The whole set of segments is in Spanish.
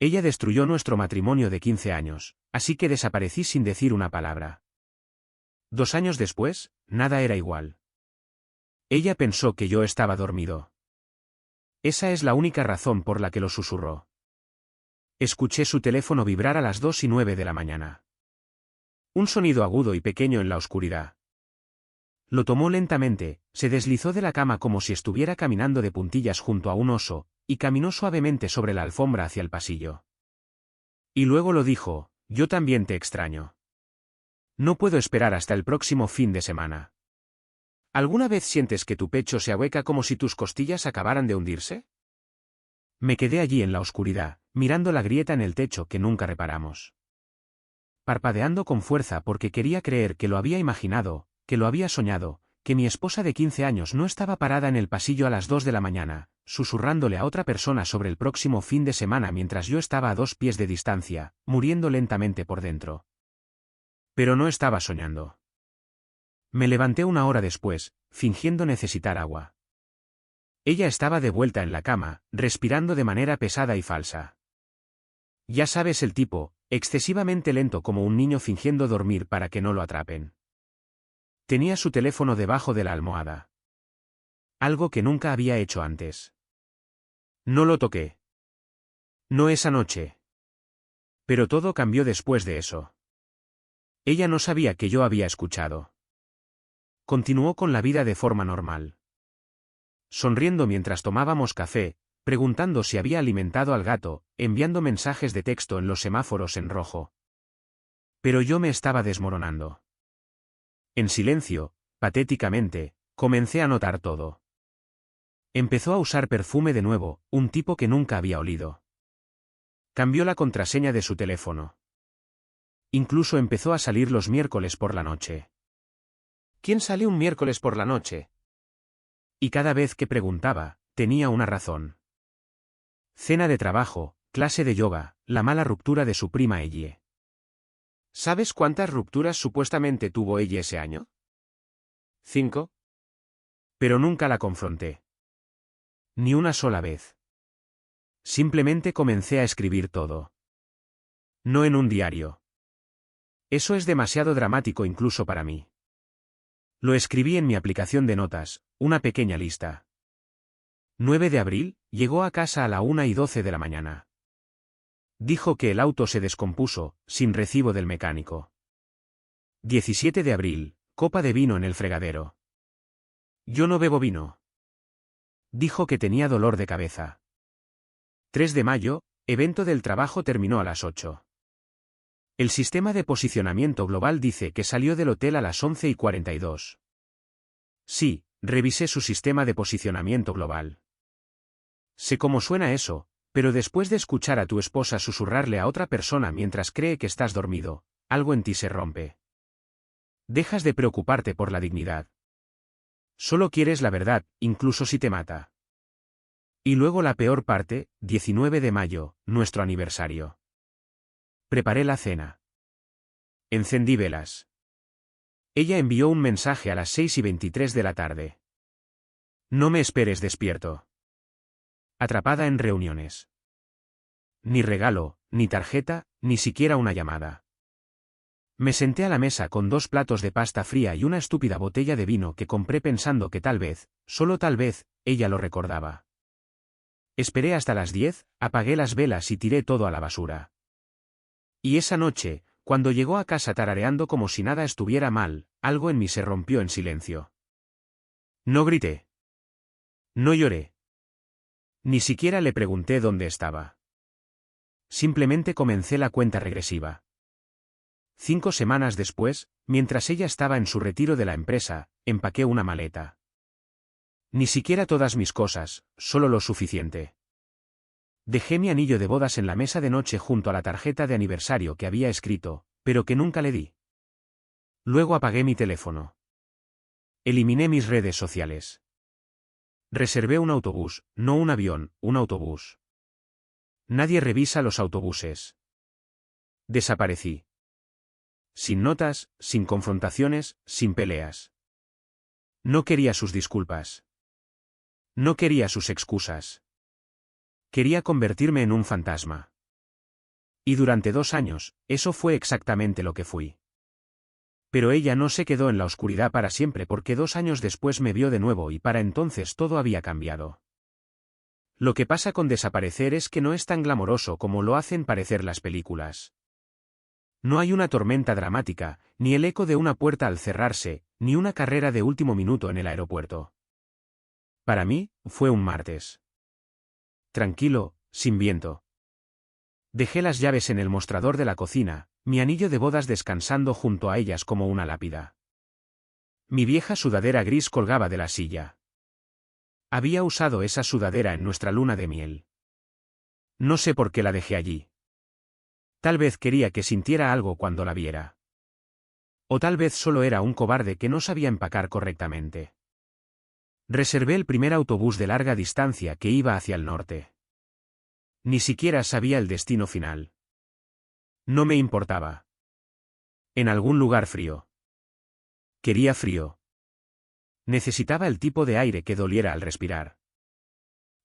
Ella destruyó nuestro matrimonio de 15 años, así que desaparecí sin decir una palabra. 2 años después, nada era igual. Ella pensó que yo estaba dormido. Esa es la única razón por la que lo susurró. Escuché su teléfono vibrar a las 2:09 de la mañana. Un sonido agudo y pequeño en la oscuridad. Lo tomó lentamente, se deslizó de la cama como si estuviera caminando de puntillas junto a un oso, y caminó suavemente sobre la alfombra hacia el pasillo. Y luego lo dijo: yo también te extraño. No puedo esperar hasta el próximo fin de semana. ¿Alguna vez sientes que tu pecho se ahueca como si tus costillas acabaran de hundirse? Me quedé allí en la oscuridad, mirando la grieta en el techo que nunca reparamos. Parpadeando con fuerza porque quería creer que lo había imaginado, que lo había soñado, que mi esposa de 15 años no estaba parada en el pasillo a las 2 de la mañana, susurrándole a otra persona sobre el próximo fin de semana mientras yo estaba a 2 pies de distancia, muriendo lentamente por dentro. Pero no estaba soñando. Me levanté 1 hora después, fingiendo necesitar agua. Ella estaba de vuelta en la cama, respirando de manera pesada y falsa. Ya sabes el tipo, excesivamente lento como un niño fingiendo dormir para que no lo atrapen. Tenía su teléfono debajo de la almohada. Algo que nunca había hecho antes. No lo toqué. No esa noche. Pero todo cambió después de eso. Ella no sabía que yo había escuchado. Continuó con la vida de forma normal. Sonriendo mientras tomábamos café, preguntando si había alimentado al gato, enviando mensajes de texto en los semáforos en rojo. Pero yo me estaba desmoronando. En silencio, patéticamente, comencé a notar todo. Empezó a usar perfume de nuevo, un tipo que nunca había olido. Cambió la contraseña de su teléfono. Incluso empezó a salir los miércoles por la noche. ¿Quién sale un miércoles por la noche? Y cada vez que preguntaba, tenía una razón. Cena de trabajo, clase de yoga, la mala ruptura de su prima Ellie. ¿Sabes cuántas rupturas supuestamente tuvo ella ese año? 5. Pero nunca la confronté. Ni una sola vez. Simplemente comencé a escribir todo. No en un diario. Eso es demasiado dramático incluso para mí. Lo escribí en mi aplicación de notas, una pequeña lista. 9 de abril, llegó a casa a la 1:12 de la mañana. Dijo que el auto se descompuso, sin recibo del mecánico. 17 de abril, copa de vino en el fregadero. Yo no bebo vino. Dijo que tenía dolor de cabeza. 3 de mayo, evento del trabajo terminó a las 8. El sistema de posicionamiento global dice que salió del hotel a las 11:42. Sí, revisé su sistema de posicionamiento global. Sé cómo suena eso, pero después de escuchar a tu esposa susurrarle a otra persona mientras cree que estás dormido, algo en ti se rompe. Dejas de preocuparte por la dignidad. Solo quieres la verdad, incluso si te mata. Y luego la peor parte, 19 de mayo, nuestro aniversario. Preparé la cena. Encendí velas. Ella envió un mensaje a las 6:23 de la tarde. No me esperes despierto. Atrapada en reuniones. Ni regalo, ni tarjeta, ni siquiera una llamada. Me senté a la mesa con 2 platos de pasta fría y una estúpida botella de vino que compré pensando que tal vez, solo tal vez, ella lo recordaba. Esperé hasta las 10, apagué las velas y tiré todo a la basura. Y esa noche, cuando llegó a casa tarareando como si nada estuviera mal, algo en mí se rompió en silencio. No grité. No lloré. Ni siquiera le pregunté dónde estaba. Simplemente comencé la cuenta regresiva. 5 semanas después, mientras ella estaba en su retiro de la empresa, empaqué una maleta. Ni siquiera todas mis cosas, solo lo suficiente. Dejé mi anillo de bodas en la mesa de noche junto a la tarjeta de aniversario que había escrito, pero que nunca le di. Luego apagué mi teléfono. Eliminé mis redes sociales. Reservé un autobús, no un avión, un autobús. Nadie revisa los autobuses. Desaparecí. Sin notas, sin confrontaciones, sin peleas. No quería sus disculpas. No quería sus excusas. Quería convertirme en un fantasma. Y durante 2 años, eso fue exactamente lo que fui. Pero ella no se quedó en la oscuridad para siempre porque 2 años después me vio de nuevo y para entonces todo había cambiado. Lo que pasa con desaparecer es que no es tan glamoroso como lo hacen parecer las películas. No hay una tormenta dramática, ni el eco de una puerta al cerrarse, ni una carrera de último minuto en el aeropuerto. Para mí, fue un martes. Tranquilo, sin viento. Dejé las llaves en el mostrador de la cocina, mi anillo de bodas descansando junto a ellas como una lápida. Mi vieja sudadera gris colgaba de la silla. Había usado esa sudadera en nuestra luna de miel. No sé por qué la dejé allí. Tal vez quería que sintiera algo cuando la viera. O tal vez solo era un cobarde que no sabía empacar correctamente. Reservé el primer autobús de larga distancia que iba hacia el norte. Ni siquiera sabía el destino final. No me importaba. En algún lugar frío. Quería frío. Necesitaba el tipo de aire que doliera al respirar.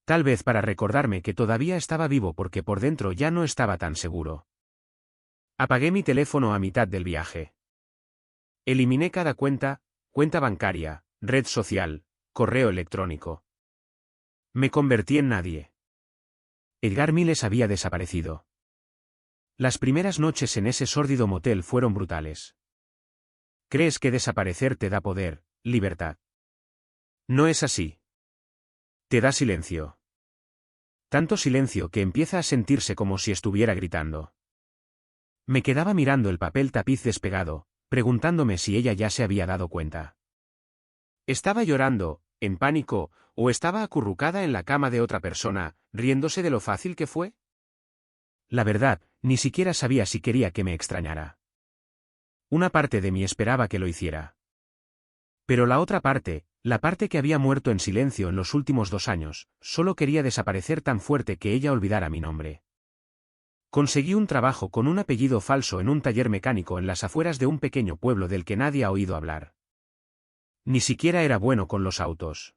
Tal vez para recordarme que todavía estaba vivo porque por dentro ya no estaba tan seguro. Apagué mi teléfono a mitad del viaje. Eliminé cada cuenta bancaria, red social, correo electrónico. Me convertí en nadie. Edgar Miles había desaparecido. Las primeras noches en ese sórdido motel fueron brutales. ¿Crees que desaparecer te da poder, libertad? No es así. Te da silencio. Tanto silencio que empieza a sentirse como si estuviera gritando. Me quedaba mirando el papel tapiz despegado, preguntándome si ella ya se había dado cuenta. ¿Estaba llorando, en pánico, o estaba acurrucada en la cama de otra persona, riéndose de lo fácil que fue? La verdad, ni siquiera sabía si quería que me extrañara. Una parte de mí esperaba que lo hiciera. Pero la otra parte, la parte que había muerto en silencio en los últimos 2 años, solo quería desaparecer tan fuerte que ella olvidara mi nombre. Conseguí un trabajo con un apellido falso en un taller mecánico en las afueras de un pequeño pueblo del que nadie ha oído hablar. Ni siquiera era bueno con los autos.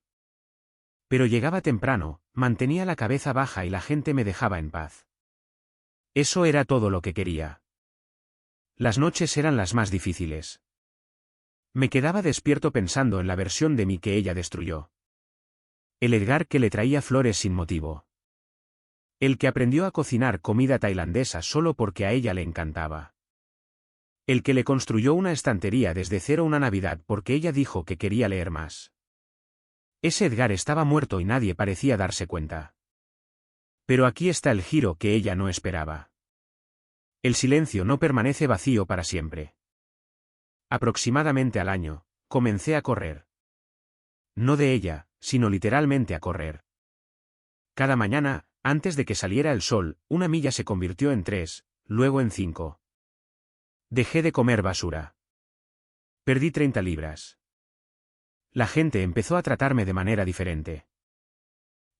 Pero llegaba temprano, mantenía la cabeza baja y la gente me dejaba en paz. Eso era todo lo que quería. Las noches eran las más difíciles. Me quedaba despierto pensando en la versión de mí que ella destruyó. El Edgar que le traía flores sin motivo. El que aprendió a cocinar comida tailandesa solo porque a ella le encantaba. El que le construyó una estantería desde cero una Navidad porque ella dijo que quería leer más. Ese Edgar estaba muerto y nadie parecía darse cuenta. Pero aquí está el giro que ella no esperaba. El silencio no permanece vacío para siempre. Aproximadamente al año, comencé a correr. No de ella, sino literalmente a correr. Cada mañana, antes de que saliera el sol, una milla se convirtió en 3, luego en 5. Dejé de comer basura. Perdí 30 libras. La gente empezó a tratarme de manera diferente.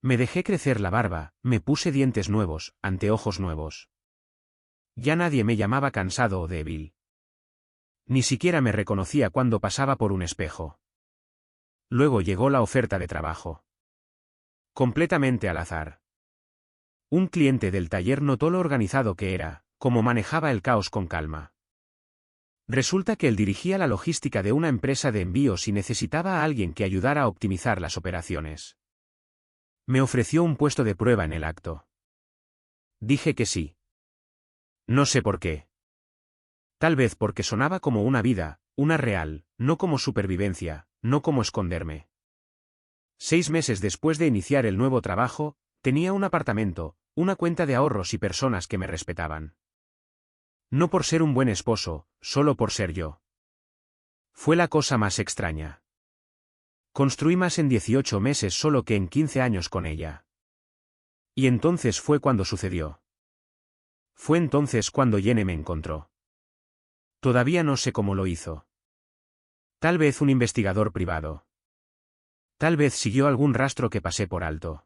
Me dejé crecer la barba, me puse dientes nuevos, anteojos nuevos. Ya nadie me llamaba cansado o débil. Ni siquiera me reconocía cuando pasaba por un espejo. Luego llegó la oferta de trabajo. Completamente al azar. Un cliente del taller notó lo organizado que era, cómo manejaba el caos con calma. Resulta que él dirigía la logística de una empresa de envíos y necesitaba a alguien que ayudara a optimizar las operaciones. Me ofreció un puesto de prueba en el acto. Dije que sí. No sé por qué. Tal vez porque sonaba como una vida, una real, no como supervivencia, no como esconderme. 6 meses después de iniciar el nuevo trabajo, tenía un apartamento, una cuenta de ahorros y personas que me respetaban. No por ser un buen esposo, solo por ser yo. Fue la cosa más extraña. Construí más en 18 meses solo que en 15 años con ella. Y entonces fue cuando sucedió. Fue entonces cuando Jenny me encontró. Todavía no sé cómo lo hizo. Tal vez un investigador privado. Tal vez siguió algún rastro que pasé por alto.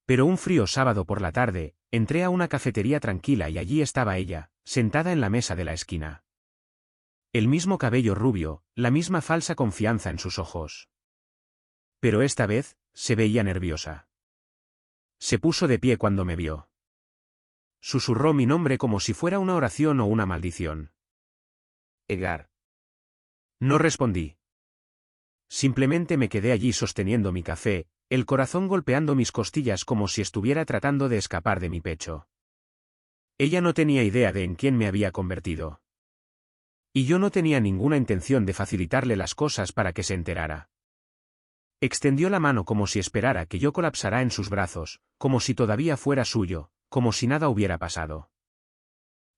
Pero un frío sábado por la tarde, entré a una cafetería tranquila y allí estaba ella, sentada en la mesa de la esquina. El mismo cabello rubio, la misma falsa confianza en sus ojos. Pero esta vez, se veía nerviosa. Se puso de pie cuando me vio. Susurró mi nombre como si fuera una oración o una maldición. Edgar. No respondí. Simplemente me quedé allí sosteniendo mi café, el corazón golpeando mis costillas como si estuviera tratando de escapar de mi pecho. Ella no tenía idea de en quién me había convertido. Y yo no tenía ninguna intención de facilitarle las cosas para que se enterara. Extendió la mano como si esperara que yo colapsara en sus brazos, como si todavía fuera suyo, como si nada hubiera pasado.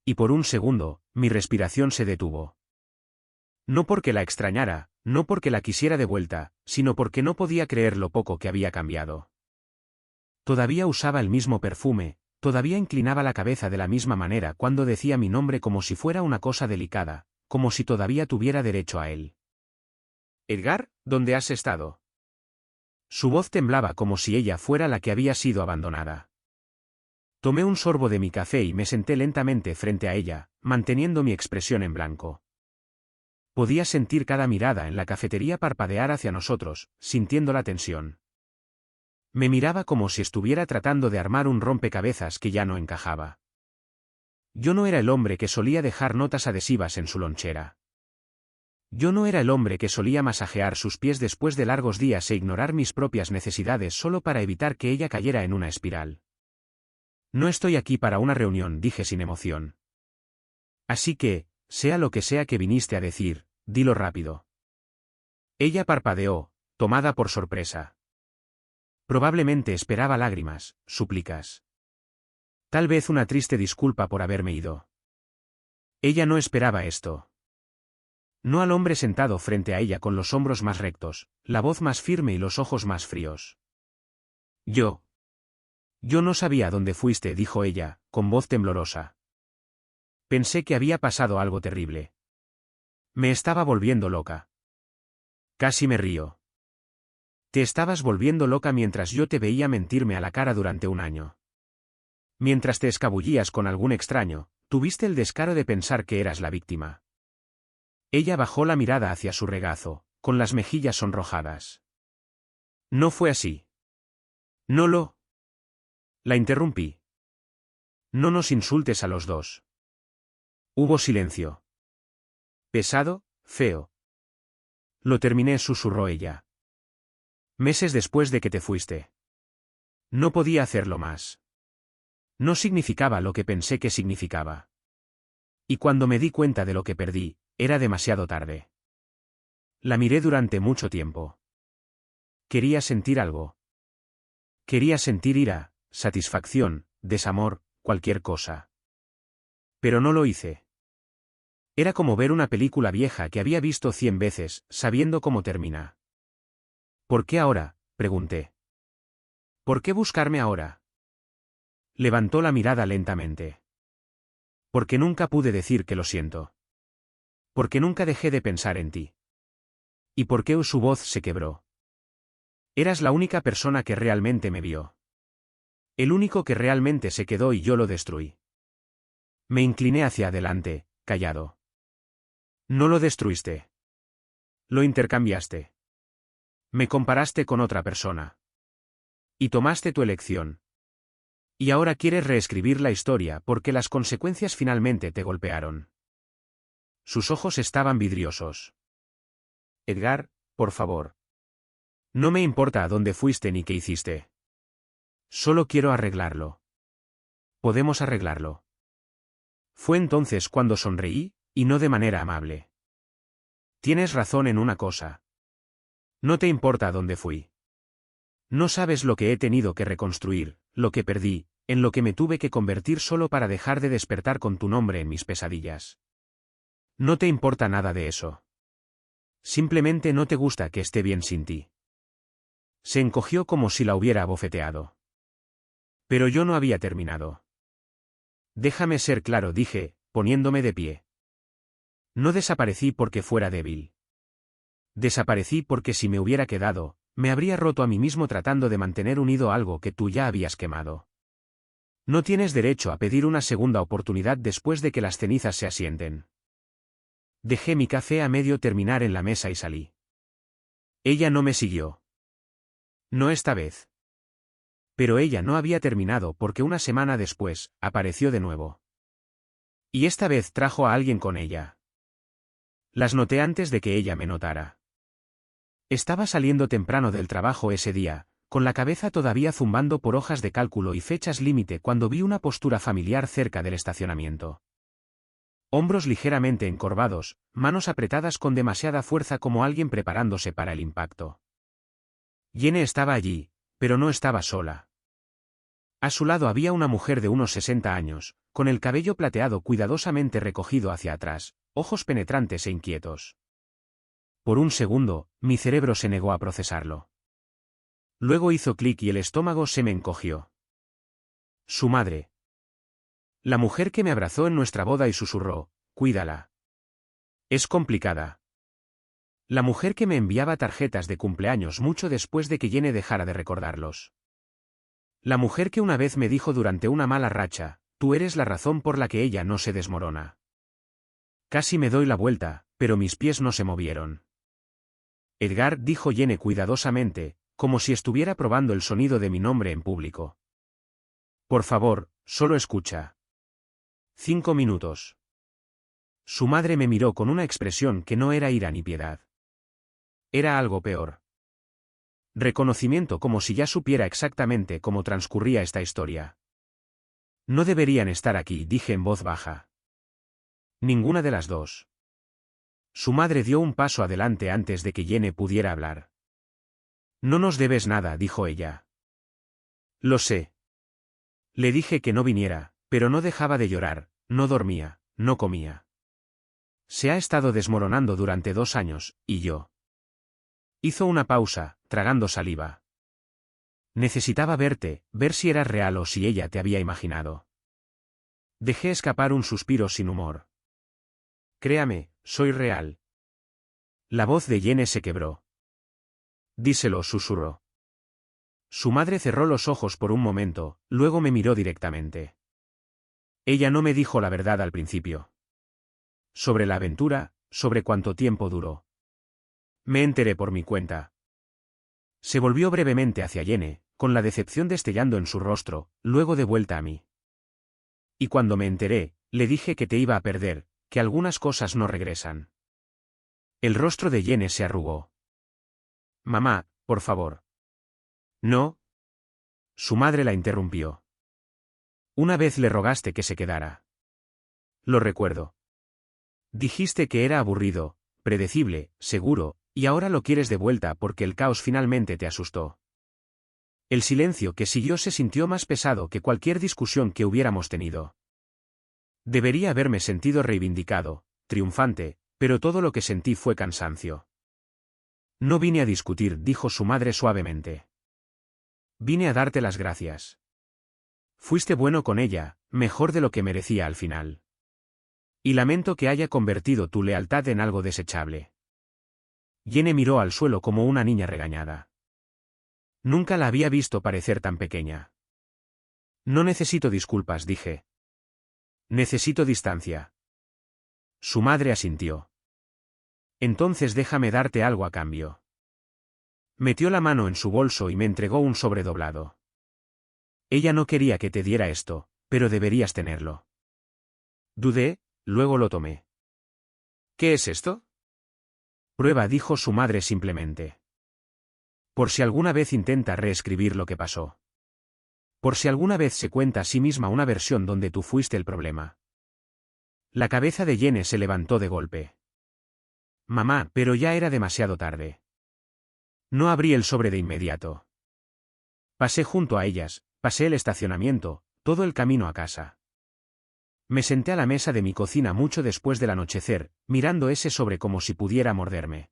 Y por un segundo, mi respiración se detuvo. No porque la extrañara, no porque la quisiera de vuelta, sino porque no podía creer lo poco que había cambiado. Todavía usaba el mismo perfume, todavía inclinaba la cabeza de la misma manera cuando decía mi nombre como si fuera una cosa delicada, como si todavía tuviera derecho a él. Edgar, ¿dónde has estado? Su voz temblaba como si ella fuera la que había sido abandonada. Tomé un sorbo de mi café y me senté lentamente frente a ella, manteniendo mi expresión en blanco. Podía sentir cada mirada en la cafetería parpadear hacia nosotros, sintiendo la tensión. Me miraba como si estuviera tratando de armar un rompecabezas que ya no encajaba. Yo no era el hombre que solía dejar notas adhesivas en su lonchera. Yo no era el hombre que solía masajear sus pies después de largos días e ignorar mis propias necesidades solo para evitar que ella cayera en una espiral. No estoy aquí para una reunión, dije sin emoción. Así que, sea lo que sea que viniste a decir, dilo rápido. Ella parpadeó, tomada por sorpresa. Probablemente esperaba lágrimas, súplicas. Tal vez una triste disculpa por haberme ido. Ella no esperaba esto. No al hombre sentado frente a ella con los hombros más rectos, la voz más firme y los ojos más fríos. Yo no sabía dónde fuiste, dijo ella, con voz temblorosa. Pensé que había pasado algo terrible. Me estaba volviendo loca. Casi me río. Te estabas volviendo loca mientras yo te veía mentirme a la cara durante un año. Mientras te escabullías con algún extraño, tuviste el descaro de pensar que eras la víctima. Ella bajó la mirada hacia su regazo, con las mejillas sonrojadas. No fue así. No lo... La interrumpí. No nos insultes a los dos. Hubo silencio. Pesado, feo. Lo terminé, susurró ella. Meses después de que te fuiste. No podía hacerlo más. No significaba lo que pensé que significaba. Y cuando me di cuenta de lo que perdí, era demasiado tarde. La miré durante mucho tiempo. Quería sentir algo. Quería sentir ira, satisfacción, desamor, cualquier cosa. Pero no lo hice. Era como ver una película vieja que había visto 100 veces, sabiendo cómo termina. ¿Por qué ahora?, pregunté. ¿Por qué buscarme ahora? Levantó la mirada lentamente. Porque nunca pude decir que lo siento. Porque nunca dejé de pensar en ti. ¿Y por qué su voz se quebró? Eras la única persona que realmente me vio. El único que realmente se quedó y yo lo destruí. Me incliné hacia adelante, callado. No lo destruiste. Lo intercambiaste. Me comparaste con otra persona. Y tomaste tu elección. Y ahora quieres reescribir la historia porque las consecuencias finalmente te golpearon. Sus ojos estaban vidriosos. Edgar, por favor. No me importa a dónde fuiste ni qué hiciste. Solo quiero arreglarlo. Podemos arreglarlo. Fue entonces cuando sonreí, y no de manera amable. Tienes razón en una cosa. No te importa a dónde fui. No sabes lo que he tenido que reconstruir, lo que perdí, en lo que me tuve que convertir solo para dejar de despertar con tu nombre en mis pesadillas. No te importa nada de eso. Simplemente no te gusta que esté bien sin ti. Se encogió como si la hubiera abofeteado. Pero yo no había terminado. Déjame ser claro, dije, poniéndome de pie. No desaparecí porque fuera débil. Desaparecí porque si me hubiera quedado, me habría roto a mí mismo tratando de mantener unido algo que tú ya habías quemado. No tienes derecho a pedir una segunda oportunidad después de que las cenizas se asienten. Dejé mi café a medio terminar en la mesa y salí. Ella no me siguió. No esta vez. Pero ella no había terminado porque una semana después, apareció de nuevo. Y esta vez trajo a alguien con ella. Las noté antes de que ella me notara. Estaba saliendo temprano del trabajo ese día, con la cabeza todavía zumbando por hojas de cálculo y fechas límite cuando vi una postura familiar cerca del estacionamiento. Hombros ligeramente encorvados, manos apretadas con demasiada fuerza como alguien preparándose para el impacto. Jenny estaba allí, pero no estaba sola. A su lado había una mujer de unos 60 años, con el cabello plateado cuidadosamente recogido hacia atrás, ojos penetrantes e inquietos. Por un segundo, mi cerebro se negó a procesarlo. Luego hizo clic y el estómago se me encogió. Su madre. La mujer que me abrazó en nuestra boda y susurró, «Cuídala. Es complicada». La mujer que me enviaba tarjetas de cumpleaños mucho después de que Jenny dejara de recordarlos. La mujer que una vez me dijo durante una mala racha, «Tú eres la razón por la que ella no se desmorona». Casi me doy la vuelta, pero mis pies no se movieron. Edgar, dijo Jenny cuidadosamente, como si estuviera probando el sonido de mi nombre en público. Por favor, solo escucha. 5 minutos. Su madre me miró con una expresión que no era ira ni piedad. Era algo peor. Reconocimiento, como si ya supiera exactamente cómo transcurría esta historia. No deberían estar aquí, dije en voz baja. Ninguna de las dos. Su madre dio un paso adelante antes de que Jenny pudiera hablar. No nos debes nada, dijo ella. Lo sé. Le dije que no viniera, pero no dejaba de llorar, no dormía, no comía. Se ha estado desmoronando durante 2 años, y yo. Hizo una pausa, tragando saliva. Necesitaba verte, ver si eras real o si ella te había imaginado. Dejé escapar un suspiro sin humor. Créame, soy real. La voz de Jenny se quebró. Díselo, susurró. Su madre cerró los ojos por un momento, luego me miró directamente. Ella no me dijo la verdad al principio. Sobre la aventura, sobre cuánto tiempo duró. Me enteré por mi cuenta. Se volvió brevemente hacia Jenny, con la decepción destellando en su rostro, luego de vuelta a mí. Y cuando me enteré, le dije que te iba a perder, que algunas cosas no regresan. El rostro de Jenny se arrugó. Mamá, por favor. No. Su madre la interrumpió. Una vez le rogaste que se quedara. Lo recuerdo. Dijiste que era aburrido, predecible, seguro, y ahora lo quieres de vuelta porque el caos finalmente te asustó. El silencio que siguió se sintió más pesado que cualquier discusión que hubiéramos tenido. Debería haberme sentido reivindicado, triunfante, pero todo lo que sentí fue cansancio. No vine a discutir, dijo su madre suavemente. Vine a darte las gracias. Fuiste bueno con ella, mejor de lo que merecía al final. Y lamento que haya convertido tu lealtad en algo desechable. Jenny miró al suelo como una niña regañada. Nunca la había visto parecer tan pequeña. No necesito disculpas, dije. Necesito distancia. Su madre asintió. Entonces déjame darte algo a cambio. Metió la mano en su bolso y me entregó un sobre doblado. Ella no quería que te diera esto, pero deberías tenerlo. Dudé, luego lo tomé. ¿Qué es esto? Prueba, dijo su madre simplemente. Por si alguna vez intenta reescribir lo que pasó. Por si alguna vez se cuenta a sí misma una versión donde tú fuiste el problema. La cabeza de Jenny se levantó de golpe. Mamá, pero ya era demasiado tarde. No abrí el sobre de inmediato. Pasé junto a ellas, pasé el estacionamiento, todo el camino a casa. Me senté a la mesa de mi cocina mucho después del anochecer, mirando ese sobre como si pudiera morderme.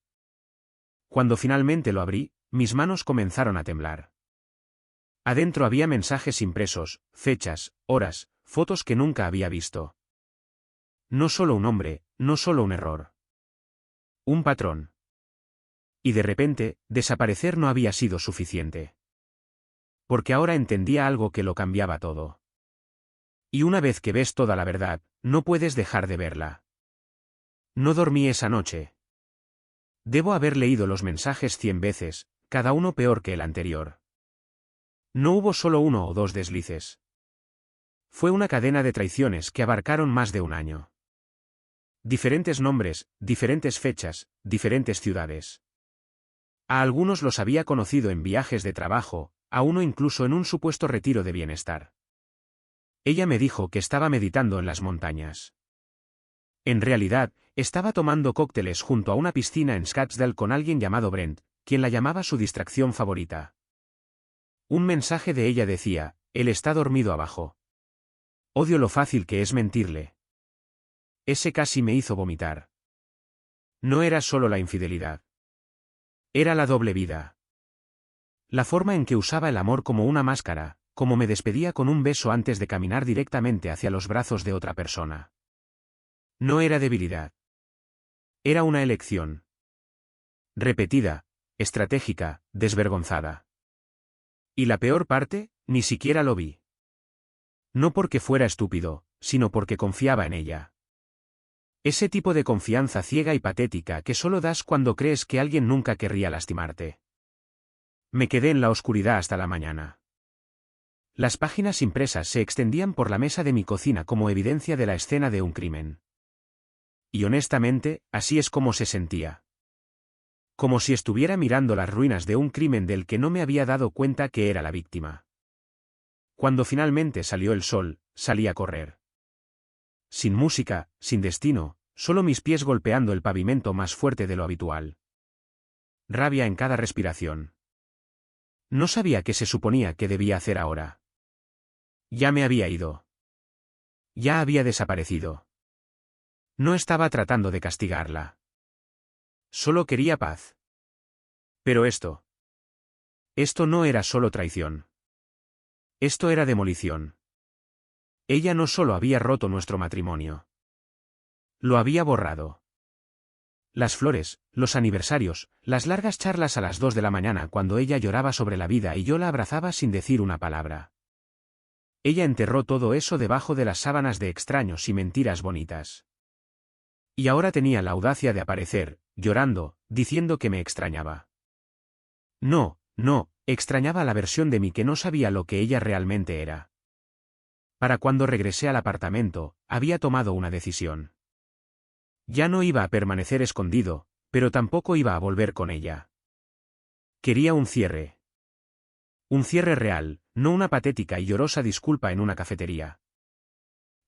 Cuando finalmente lo abrí, mis manos comenzaron a temblar. Adentro había mensajes impresos, fechas, horas, fotos que nunca había visto. No solo un hombre, no solo un error. Un patrón. Y de repente, desaparecer no había sido suficiente. Porque ahora entendía algo que lo cambiaba todo. Y una vez que ves toda la verdad, no puedes dejar de verla. No dormí esa noche. Debo haber leído los mensajes 100 veces, cada uno peor que el anterior. No hubo solo uno o dos deslices. Fue una cadena de traiciones que abarcaron más de un año. Diferentes nombres, diferentes fechas, diferentes ciudades. A algunos los había conocido en viajes de trabajo, a uno incluso en un supuesto retiro de bienestar. Ella me dijo que estaba meditando en las montañas. En realidad, estaba tomando cócteles junto a una piscina en Scottsdale con alguien llamado Brent, quien la llamaba su distracción favorita. Un mensaje de ella decía: él está dormido abajo. Odio lo fácil que es mentirle. Ese casi me hizo vomitar. No era solo la infidelidad. Era la doble vida. La forma en que usaba el amor como una máscara, como me despedía con un beso antes de caminar directamente hacia los brazos de otra persona. No era debilidad. Era una elección. Repetida, estratégica, desvergonzada. Y la peor parte, ni siquiera lo vi. No porque fuera estúpido, sino porque confiaba en ella. Ese tipo de confianza ciega y patética que solo das cuando crees que alguien nunca querría lastimarte. Me quedé en la oscuridad hasta la mañana. Las páginas impresas se extendían por la mesa de mi cocina como evidencia de la escena de un crimen. Y honestamente, así es como se sentía. Como si estuviera mirando las ruinas de un crimen del que no me había dado cuenta que era la víctima. Cuando finalmente salió el sol, salí a correr. Sin música, sin destino, solo mis pies golpeando el pavimento más fuerte de lo habitual. Rabia en cada respiración. No sabía qué se suponía que debía hacer ahora. Ya me había ido. Ya había desaparecido. No estaba tratando de castigarla. Solo quería paz. Pero esto no era solo traición. Esto era demolición. Ella no solo había roto nuestro matrimonio. Lo había borrado. Las flores, los aniversarios, las largas charlas a las 2 de la mañana cuando ella lloraba sobre la vida y yo la abrazaba sin decir una palabra. Ella enterró todo eso debajo de las sábanas de extraños y mentiras bonitas. Y ahora tenía la audacia de aparecer, llorando, diciendo que me extrañaba. No, extrañaba la versión de mí que no sabía lo que ella realmente era. Para cuando regresé al apartamento, había tomado una decisión. Ya no iba a permanecer escondido, pero tampoco iba a volver con ella. Quería un cierre. Un cierre real, no una patética y llorosa disculpa en una cafetería.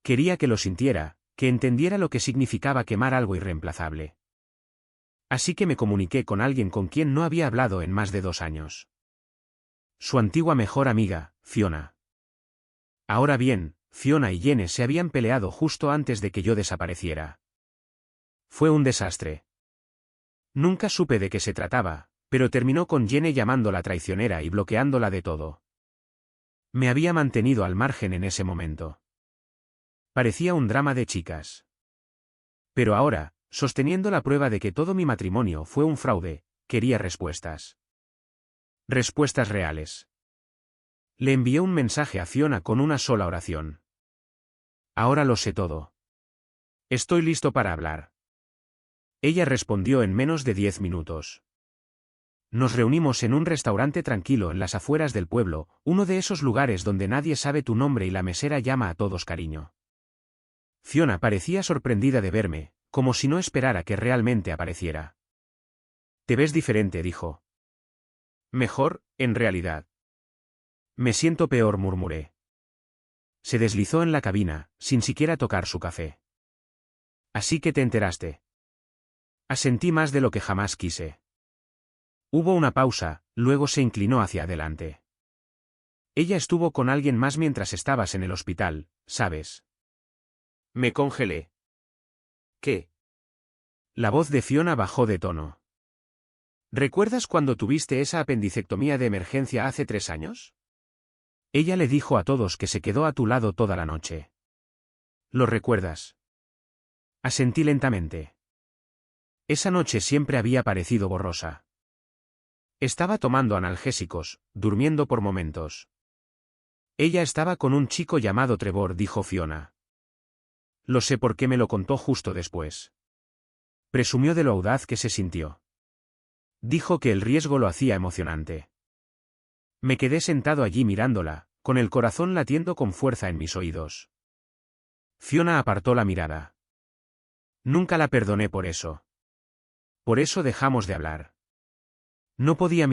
Quería que lo sintiera, que entendiera lo que significaba quemar algo irreemplazable. Así que me comuniqué con alguien con quien no había hablado en más de 2 años. Su antigua mejor amiga, Fiona. Ahora bien, Fiona y Jenny se habían peleado justo antes de que yo desapareciera. Fue un desastre. Nunca supe de qué se trataba, pero terminó con Jenny llamándola traicionera y bloqueándola de todo. Me había mantenido al margen en ese momento. Parecía un drama de chicas. Pero ahora, sosteniendo la prueba de que todo mi matrimonio fue un fraude, quería respuestas. Respuestas reales. Le envié un mensaje a Fiona con una sola oración. Ahora lo sé todo. Estoy listo para hablar. Ella respondió en menos de 10 minutos. Nos reunimos en un restaurante tranquilo en las afueras del pueblo, uno de esos lugares donde nadie sabe tu nombre y la mesera llama a todos cariño. Fiona parecía sorprendida de verme, como si no esperara que realmente apareciera. Te ves diferente, dijo. Mejor, en realidad. Me siento peor, murmuré. Se deslizó en la cabina, sin siquiera tocar su café. Así que te enteraste. Asentí más de lo que jamás quise. Hubo una pausa, luego se inclinó hacia adelante. Ella estuvo con alguien más mientras estabas en el hospital, ¿sabes? Me congelé. ¿Qué? La voz de Fiona bajó de tono. ¿Recuerdas cuando tuviste esa apendicectomía de emergencia hace 3 años? Ella le dijo a todos que se quedó a tu lado toda la noche. ¿Lo recuerdas? Asentí lentamente. Esa noche siempre había parecido borrosa. Estaba tomando analgésicos, durmiendo por momentos. Ella estaba con un chico llamado Trevor, dijo Fiona. Lo sé porque me lo contó justo después. Presumió de lo audaz que se sintió. Dijo que el riesgo lo hacía emocionante. Me quedé sentado allí mirándola, con el corazón latiendo con fuerza en mis oídos. Fiona apartó la mirada. Nunca la perdoné por eso. Por eso dejamos de hablar. No podía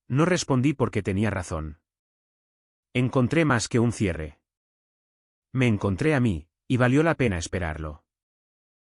No respondí porque tenía razón. Encontré más que un cierre. Me encontré a mí, y valió la pena esperarlo.